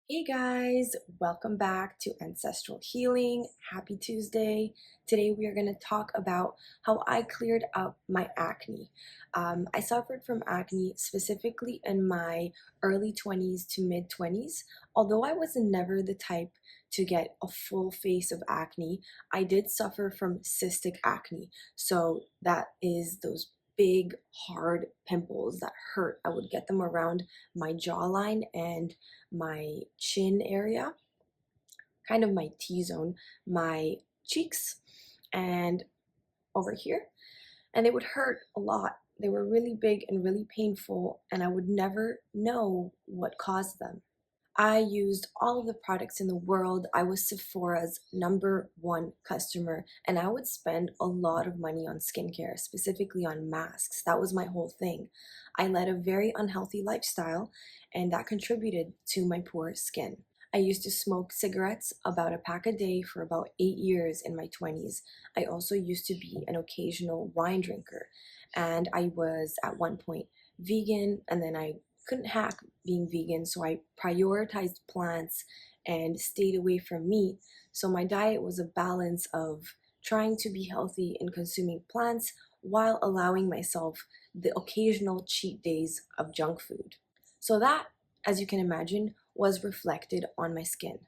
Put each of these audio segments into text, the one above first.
Hey guys, welcome back to Ancestral Healing. Happy Tuesday. Today we are going to talk about how I cleared up my acne. I suffered from acne specifically in my early 20s to mid 20s. Although I was never the type to get a full face of acne, I did suffer from cystic acne. So that is those big, hard pimples that hurt. I would get them around my jawline and my chin area, kind of my T-zone, my cheeks, and over here. And they would hurt a lot. They were really big and really painful, and I would never know what caused them. I used all of the products in the world. I was Sephora's #1 customer, and I would spend a lot of money on skincare, specifically on masks. That was my whole thing. I led a very unhealthy lifestyle, and that contributed to my poor skin. I used to smoke cigarettes about a pack a day for about 8 years in my 20s. I also used to be an occasional wine drinker, and I was at one point vegan, and then I couldn't hack being vegan, so I prioritized plants and stayed away from meat. So my diet was a balance of trying to be healthy and consuming plants while allowing myself the occasional cheat days of junk food. So that, as you can imagine, was reflected on my skin.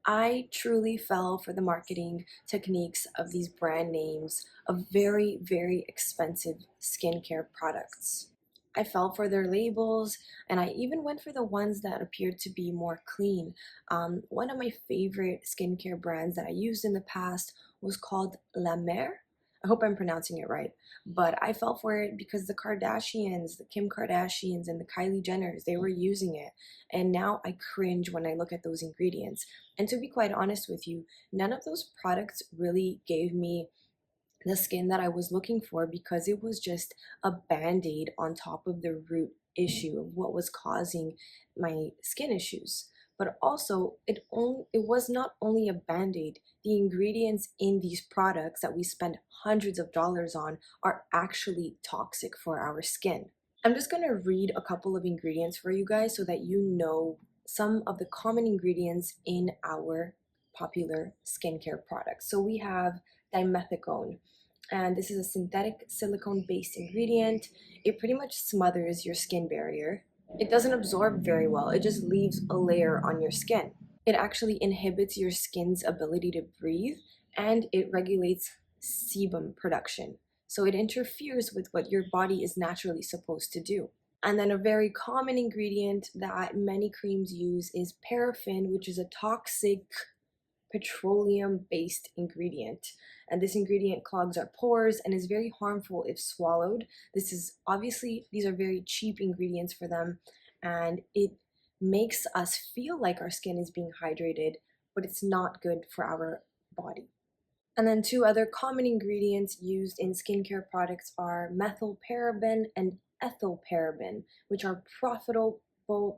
I truly fell for the marketing techniques of these brand names of very, very expensive skincare products. I fell for their labels, and I even went for the ones that appeared to be more clean. One of my favorite skincare brands that I used in the past was called La Mer. I hope I'm pronouncing it right, but I fell for it because the Kardashians, the Kim Kardashians and the Kylie Jenners, they were using it. And now I cringe when I look at those ingredients. And to be quite honest with you, none of those products really gave me the skin that I was looking for because it was just a band-aid on top of the root issue of what was causing my skin issues. But also it was not only a band-aid. The ingredients in these products that we spend hundreds of dollars on are actually toxic for our skin. I'm just going to read a couple of ingredients for you guys so that you know some of the common ingredients in our popular skincare products. So we have dimethicone, and this is a synthetic silicone-based ingredient. It pretty much smothers your skin barrier. It doesn't absorb very well. It just leaves a layer on your skin. It actually inhibits your skin's ability to breathe, and it regulates sebum production. So it interferes with what your body is naturally supposed to do. And then a very common ingredient that many creams use is paraffin, which is a toxic petroleum-based ingredient. And this ingredient clogs our pores and is very harmful if swallowed. This is obviously, these are very cheap ingredients for them, and it makes us feel like our skin is being hydrated, but it's not good for our body. And then two other common ingredients used in skincare products are methylparaben and ethylparaben, which are profitable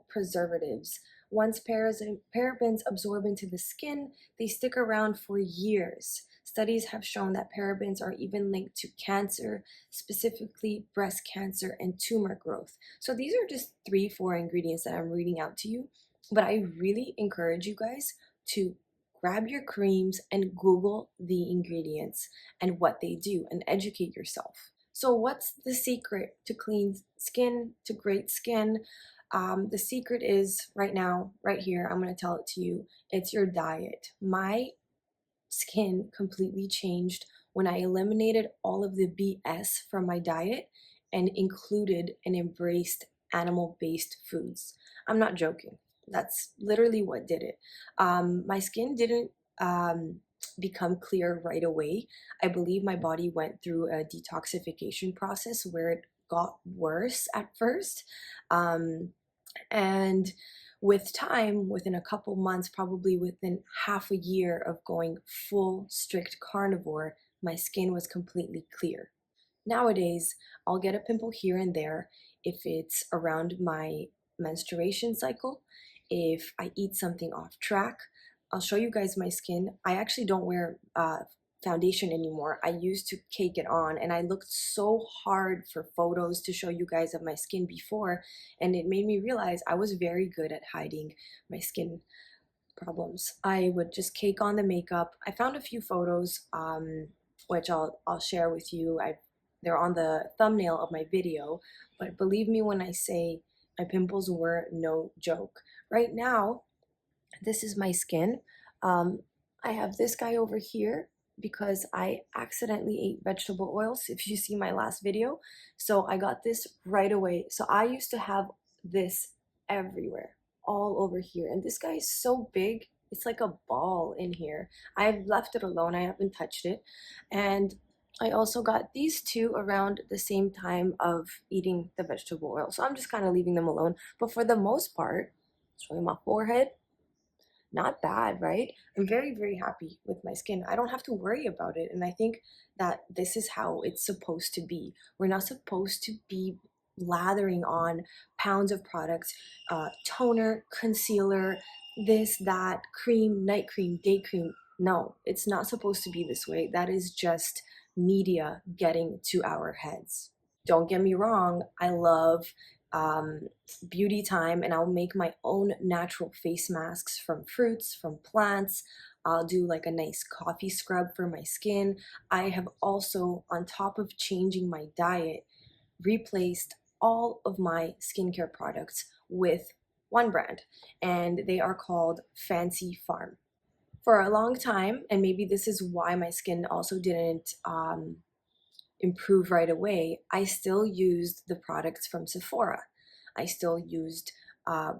preservatives. Once parabens absorb into the skin, they stick around for years. Studies have shown that parabens are even linked to cancer, specifically breast cancer and tumor growth. So these are just 3-4 ingredients that I'm reading out to you, but I really encourage you guys to grab your creams and Google the ingredients and what they do and educate yourself. So what's the secret to clean skin, to great skin? The secret is right now, right here, I'm going to tell it to you. It's your diet. My skin completely changed when I eliminated all of the BS from my diet and included and embraced animal-based foods. I'm not joking. That's literally what did it. My skin didn't become clear right away. I believe my body went through a detoxification process where it got worse at first. And with time, within a couple months, probably within half a year of going full strict carnivore, my skin was completely clear. Nowadays, I'll get a pimple here and there if it's around my menstruation cycle, if I eat something off track. I'll show you guys my skin. I actually don't wear foundation anymore. I used to cake it on, and I looked so hard for photos to show you guys of my skin before, and it made me realize I was very good at hiding my skin problems. I would just cake on the makeup. I found a few photos, which I'll share with you. They're on the thumbnail of my video, but believe me when I say my pimples were no joke. Right now, this is my skin. I have this guy over here because I accidentally ate vegetable oils, if you see my last video. So I got this right away. So I used to have this everywhere, all over here. And this guy is so big, it's like a ball in here. I've left it alone, I haven't touched it. And I also got these two around the same time of eating the vegetable oil. So I'm just kind of leaving them alone. But for the most part, showing my forehead, not bad, right? I'm very, very happy with my skin. I don't have to worry about it. And I think that this is how it's supposed to be. We're not supposed to be lathering on pounds of products, toner, concealer, this, that, cream, night cream, day cream. No, it's not supposed to be this way. That is just media getting to our heads. Don't get me wrong, I love beauty time, and I'll make my own natural face masks from fruits, from plants. I'll do like a nice coffee scrub for my skin. I have also, on top of changing my diet, replaced all of my skincare products with one brand, and they are called Fancy Farm. For a long time, and maybe this is why my skin also didn't improve right away, I still used the products from Sephora. I still used uh,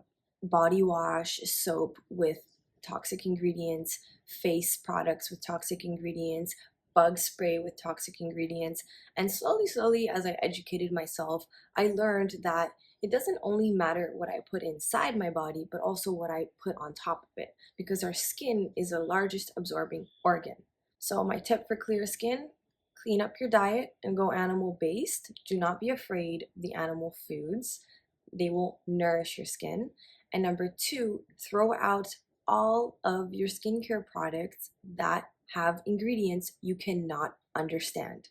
body wash, soap with toxic ingredients, face products with toxic ingredients, bug spray with toxic ingredients. And slowly, slowly, as I educated myself, I learned that it doesn't only matter what I put inside my body, but also what I put on top of it, because our skin is the largest absorbing organ. So my tip for clear skin: clean up your diet and go animal based. Do not be afraid of the animal foods. They will nourish your skin. And number two, throw out all of your skincare products that have ingredients you cannot understand.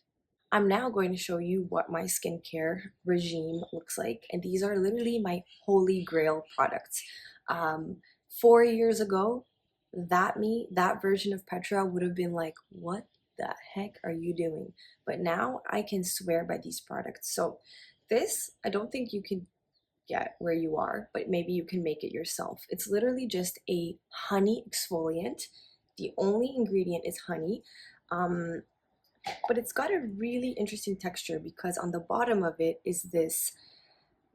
I'm now going to show you what my skincare regime looks like. And these are literally my holy grail products. 4 years ago, that version of Petra would have been like, what the heck are you doing? But now I can swear by these products. So this, I don't think you can get where you are, but maybe you can make it yourself. It's literally just a honey exfoliant. The only ingredient is honey. But it's got a really interesting texture because on the bottom of it is this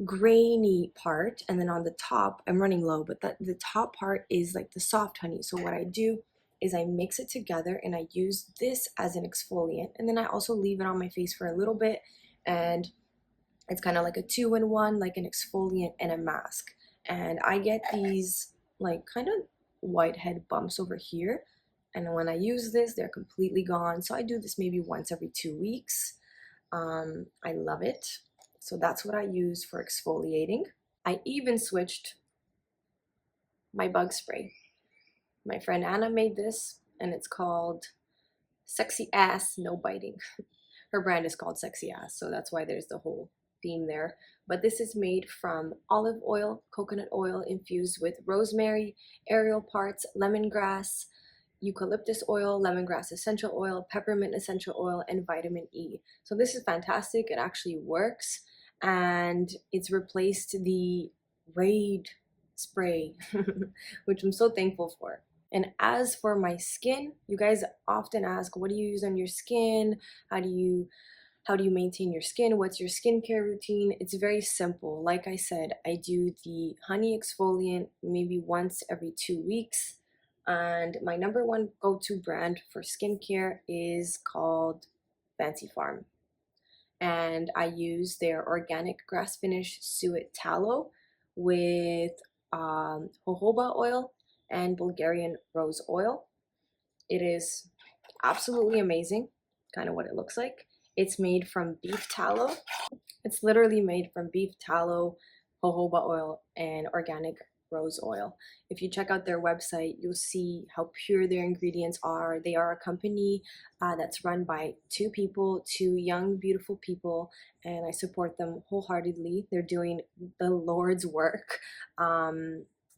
grainy part, and then on the top, I'm running low, but the top part is like the soft honey. So what I do is I mix it together and I use this as an exfoliant, and then I also leave it on my face for a little bit, and it's kind of like a two-in-one, like an exfoliant and a mask. And I get these like kind of whitehead bumps over here, and when I use this, they're completely gone. So I do this maybe once every 2 weeks. I love it. So that's what I use for exfoliating. I even switched my bug spray. My friend Anna made this, and it's called Sexy Ass No Biting. Her brand is called Sexy Ass, so that's why there's the whole theme there. But this is made from olive oil, coconut oil infused with rosemary, aerial parts, lemongrass, eucalyptus oil, lemongrass essential oil, peppermint essential oil, and vitamin E. So this is fantastic. It actually works, and it's replaced the Raid spray, which I'm so thankful for. And as for my skin, you guys often ask, what do you use on your skin? How do you maintain your skin? What's your skincare routine? It's very simple. Like I said, I do the honey exfoliant maybe once every 2 weeks. And my number one go-to brand for skincare is called Fancy Farm. And I use their organic grass-finished suet tallow with jojoba oil and Bulgarian rose oil. It is absolutely amazing, kind of what it looks like. It's made from beef tallow. It's literally made from beef tallow, jojoba oil, and organic Rose Oil. If you check out their website, you'll see how pure their ingredients are. They are a company that's run by two people, two young, beautiful people, and I support them wholeheartedly. They're doing the Lord's work.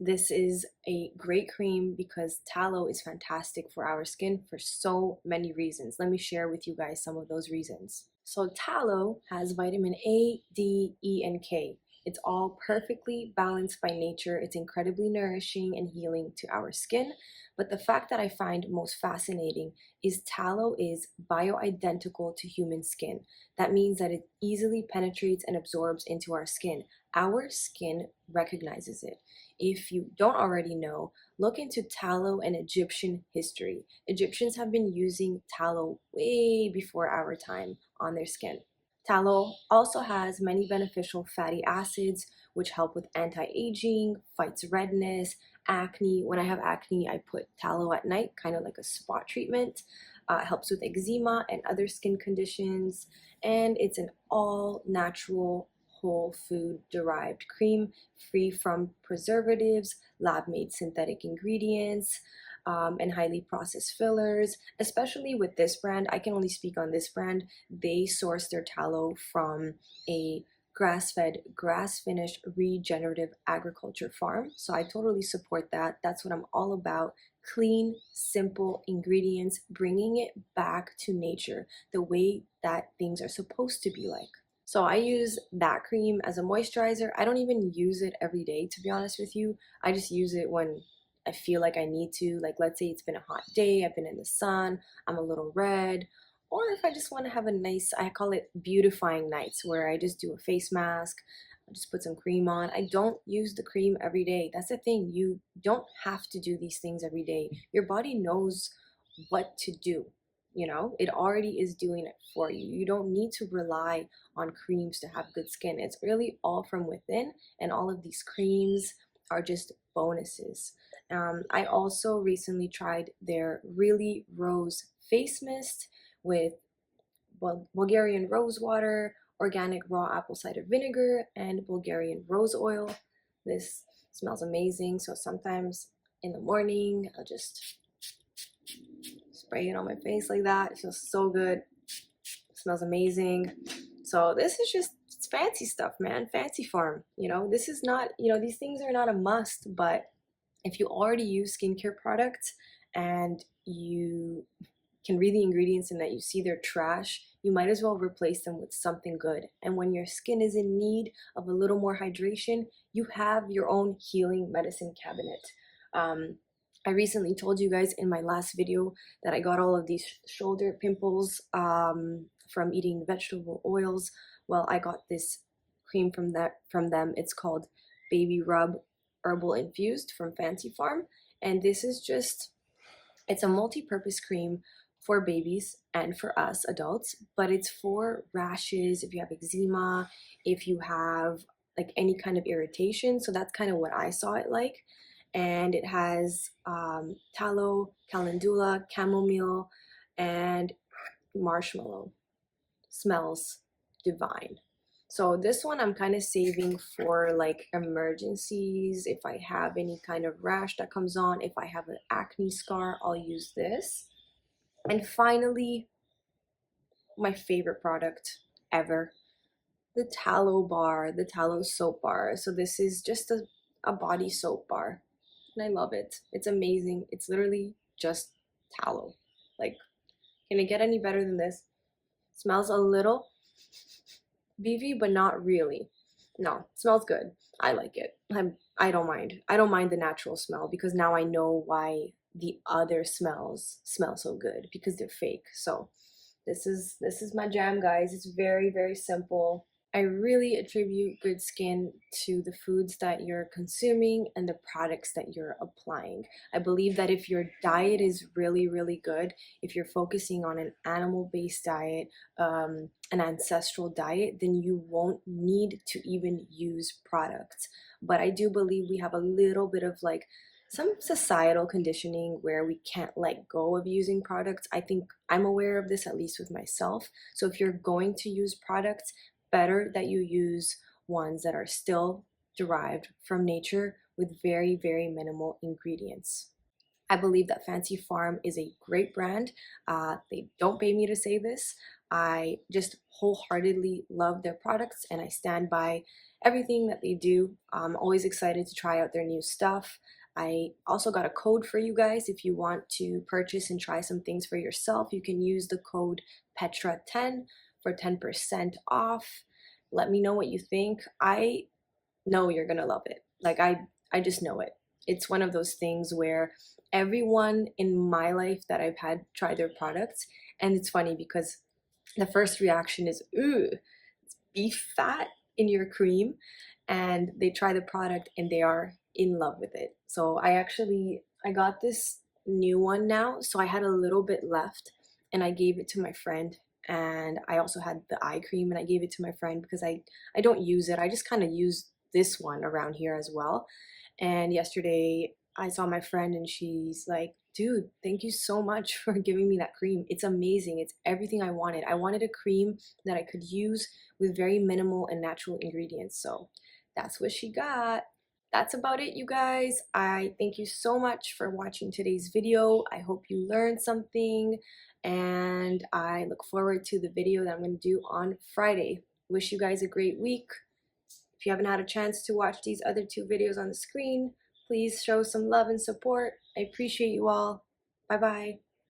This is a great cream because tallow is fantastic for our skin for so many reasons. Let me share with you guys some of those reasons. So tallow has vitamin A, D, E, and K. It's all perfectly balanced by nature. It's incredibly nourishing and healing to our skin. But the fact that I find most fascinating is tallow is bioidentical to human skin. That means that it easily penetrates and absorbs into our skin. Our skin recognizes it. If you don't already know, look into tallow and Egyptian history. Egyptians have been using tallow way before our time on their skin. Tallow also has many beneficial fatty acids which help with anti-aging, fights redness, acne. When I have acne, I put tallow at night, kind of like a spot treatment. Helps with eczema and other skin conditions. And it's an all natural whole food derived cream free from preservatives, lab made synthetic ingredients, and highly processed fillers. Especially with this brand, I can only speak on this brand. They source their tallow from a grass-fed, grass-finished, regenerative agriculture farm. So I totally support that. That's what I'm all about. Clean, simple ingredients, bringing it back to nature, the way that things are supposed to be like. So I use that cream as a moisturizer. I don't even use it every day, to be honest with you. I just use it when I feel like I need to. Like, let's say it's been a hot day, I've been in the sun, I'm a little red. Or if I just want to have a nice, I call it beautifying nights, where I just do a face mask, I just put some cream on. I don't use the cream every day. That's the thing. You don't have to do these things every day. Your body knows what to do. You know, it already is doing it for you. You don't need to rely on creams to have good skin. It's really all from within, and all of these creams are just bonuses. I also recently tried their Really Rose face mist with Bulgarian rose water, organic raw apple cider vinegar, and Bulgarian rose oil. This smells amazing. So sometimes in the morning, I'll just spray it on my face like that. It feels so good. It smells amazing. So this is just, it's fancy stuff, man. Fancy farm. You know, this is not, you know, these things are not a must, but if you already use skincare products and you can read the ingredients and that you see they're trash, you might as well replace them with something good. And when your skin is in need of a little more hydration, you have your own healing medicine cabinet. I recently told you guys in my last video that I got all of these shoulder pimples from eating vegetable oils. Well, I got this cream from them. It's called Baby Rub Herbal Infused from Fancy Farm. And this is just, it's a multi-purpose cream for babies and for us adults, but it's for rashes, if you have eczema, if you have like any kind of irritation. So that's kind of what I saw it like. And it has tallow, calendula, chamomile, and marshmallow. Smells divine. So this one I'm kind of saving for like emergencies. If I have any kind of rash that comes on, if I have an acne scar, I'll use this. And finally, my favorite product ever, the tallow bar, the tallow soap bar. So this is just a body soap bar, and I love it. It's amazing. It's literally just tallow. Like, can it get any better than this? Smells a little beefy, but not really. No, it smells good. I like it. I don't mind. I don't mind the natural smell because now I know why the other smells smell so good, because they're fake. So this is my jam, guys. It's very, very simple. I really attribute good skin to the foods that you're consuming and the products that you're applying. I believe that if your diet is really, really good, if you're focusing on an animal-based diet, an ancestral diet, then you won't need to even use products. But I do believe we have a little bit of like some societal conditioning where we can't let go of using products. I think I'm aware of this, at least with myself. So if you're going to use products, better that you use ones that are still derived from nature with very, very minimal ingredients. I believe that Fancy Farm is a great brand. They don't pay me to say this. I just wholeheartedly love their products and I stand by everything that they do. I'm always excited to try out their new stuff. I also got a code for you guys. If you want to purchase and try some things for yourself, you can use the code PETRA10 for 10% off. Let me know what you think. I know you're gonna love it. Like I just know it. It's one of those things where everyone in my life that I've had try their products, and it's funny because the first reaction is, ooh, it's beef fat in your cream, and they try the product and they are in love with it. So I got this new one now, so I had a little bit left and I gave it to my friend. And I also had the eye cream and I gave it to my friend because I don't use it. I just kind of use this one around here as well. And yesterday I saw my friend and she's like, dude, thank you so much for giving me that cream. It's amazing. It's everything I wanted. I wanted a cream that I could use with very minimal and natural ingredients. So that's what she got. That's about it, you guys. I thank you so much for watching today's video. I hope you learned something and I look forward to the video that I'm going to do on Friday. Wish you guys a great week. If you haven't had a chance to watch these other two videos on the screen, please show some love and support. I appreciate you all. Bye bye.